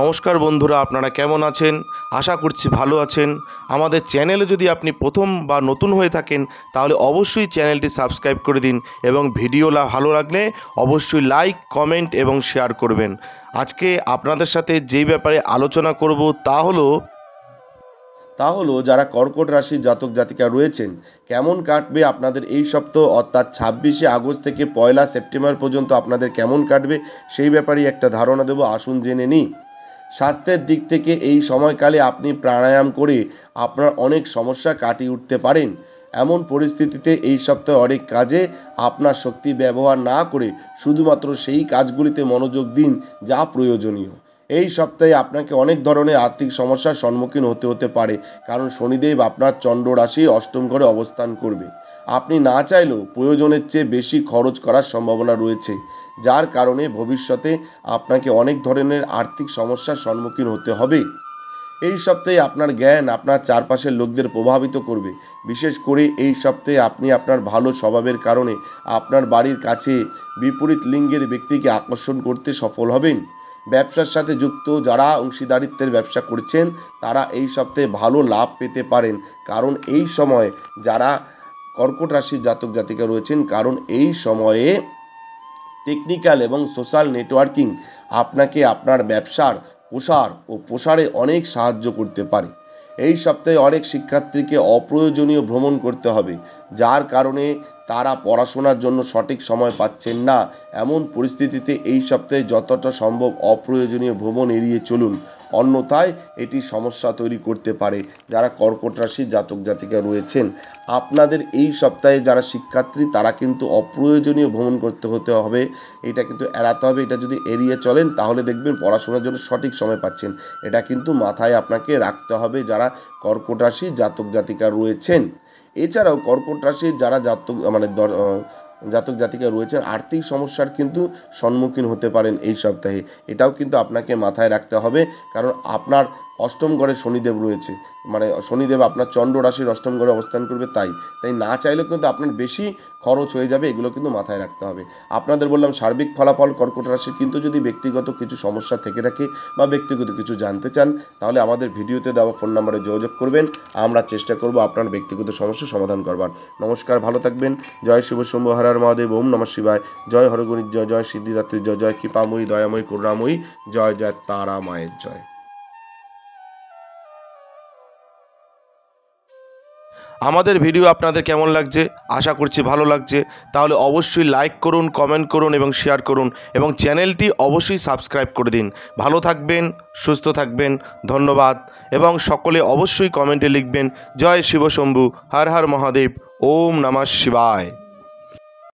নমস্কার বন্ধুরা, আপনারা কেমন আছেন? আশা করছি ভালো আছেন। আমাদের চ্যানেলে যদি আপনি প্রথম বা নতুন হয়ে থাকেন তাহলে অবশ্যই চ্যানেলটি সাবস্ক্রাইব করে দিন এবং ভিডিও ভালো লাগলে অবশ্যই লাইক, কমেন্ট এবং শেয়ার করবেন। আজকে আপনাদের সাথে যেই ব্যাপারে আলোচনা করব তা হলো যারা কর্কট রাশির জাতক জাতিকা রয়েছেন, কেমন কাটবে আপনাদের এই সপ্তাহ, অর্থাৎ 26শে আগস্ট থেকে 1 সেপ্টেম্বর পর্যন্ত আপনাদের কেমন কাটবে সেই ব্যাপারে একটা ধারণা দেব। আসুন জেনে নিই। স্বাস্থ্যের দিক থেকে এই সময়কালে আপনি প্রাণায়াম করে আপনার অনেক সমস্যা কাটিয়ে উঠতে পারেন। এমন পরিস্থিতিতে এই সপ্তাহে অনেক কাজে আপনার শক্তি ব্যবহার না করে শুধুমাত্র সেই কাজগুলিতে মনোযোগ দিন যা প্রয়োজনীয়। এই সপ্তাহে আপনাকে অনেক ধরনের আর্থিক সমস্যার সম্মুখীন হতে পারে, কারণ শনিদেব আপনার চন্দ্র রাশির অষ্টম ঘরে অবস্থান করবে। আপনি না চাইলেও প্রয়োজনের চেয়ে বেশি খরচ করার সম্ভাবনা রয়েছে, যার কারণে ভবিষ্যতে আপনাকে অনেক ধরনের আর্থিক সমস্যার সম্মুখীন হতে হবে। এই সপ্তাহে আপনার জ্ঞান আপনার চারপাশের লোকদের প্রভাবিত করবে। বিশেষ করে এই সপ্তাহে আপনি আপনার ভালো স্বভাবের কারণে আপনার বাড়ির কাছে বিপরীত লিঙ্গের ব্যক্তিকে আকর্ষণ করতে সফল হবেন। ব্যবসার সাথে যুক্ত যারা অংশীদারিত্বের ব্যবসা করছেন তারা এই সপ্তাহে ভালো লাভ পেতে পারেন, কারণ এই সময় যারা কর্কট রাশির জাতক জাতিকা রয়েছেন, কারণ এই সময়ে টেকনিক্যাল এবং সোশ্যাল নেটওয়ার্কিং আপনাকে আপনার ব্যবসার প্রসারে অনেক সাহায্য করতে পারে। এই সপ্তাহে অনেক শিক্ষার্থীকে অপ্রয়োজনীয় ভ্রমণ করতে হবে, যার কারণে তারা পড়াশোনার জন্য সঠিক সময় পাচ্ছেন না। এমন পরিস্থিতিতে এই সপ্তাহে যতটা সম্ভব অপ্রয়োজনীয় ভ্রমণ এড়িয়ে চলুন, অন্যথায় এটি সমস্যা তৈরি করতে পারে। যারা কর্কট রাশির জাতক জাতিকা রয়েছেন, আপনাদের এই সপ্তাহে যারা শিক্ষার্থী তারা কিন্তু অপ্রয়োজনীয় ভ্রমণ হতে হবে, এটা কিন্তু এড়াতে হবে। এটা যদি এড়িয়ে চলেন তাহলে দেখবেন পড়াশোনার জন্য সঠিক সময় পাচ্ছেন। এটা কিন্তু মাথায় আপনাকে রাখতে হবে যারা কর্কট রাশির জাতক জাতিকা রয়েছেন। এছাড়াও কর্কট রাশির যারা জাতক জাতিকা রয়েছেন আর্থিক সমস্যার কিন্তু সম্মুখীন হতে পারেন এই সপ্তাহে। এটাও কিন্তু আপনাকে মাথায় রাখতে হবে, কারণ আপনার অষ্টম ঘরে শনিদেব রয়েছে, শনিদেব আপনার চন্দ্র রাশির অষ্টম ঘরে অবস্থান করবে। তাই না চাইলেও কিন্তু আপনার বেশি খরচ হয়ে যাবে, এগুলো কিন্তু মাথায় রাখতে হবে। আপনাদের বললাম সার্বিক ফলাফল কর্কট রাশির, কিন্তু যদি ব্যক্তিগত কিছু সমস্যা থেকে থাকে বা ব্যক্তিগত কিছু জানতে চান তাহলে আমাদের ভিডিওতে দেওয়া ফোন নম্বরে যোগাযোগ করবেন। আমরা চেষ্টা করব আপনার ব্যক্তিগত সমস্যা সমাধান করবার। নমস্কার, ভালো থাকবেন। জয় শিব শম্ভু হর হর মহাদেব, ওম নমঃ শিবায়। জয় হরগণিত জয়, জয় সিদ্ধিদাত্রী জয়, জয় কৃপাময়ী দয়াময়ী করুণাময়ী জয়, জয় তারা মায়ের জয়। আমাদের ভিডিও আপনাদের কেমন লাগছে? আশা করছি ভালো লাগছে। তাহলে অবশ্যই লাইক করুন, কমেন্ট করুন এবং শেয়ার করুন, এবং চ্যানেলটি অবশ্যই সাবস্ক্রাইব করে দিন। ভালো থাকবেন, সুস্থ থাকবেন, ধন্যবাদ। এবং সকলে অবশ্যই কমেন্টে লিখবেন জয় শিব শম্ভু হর হর মহাদেব, ওম নমঃ শিবায়।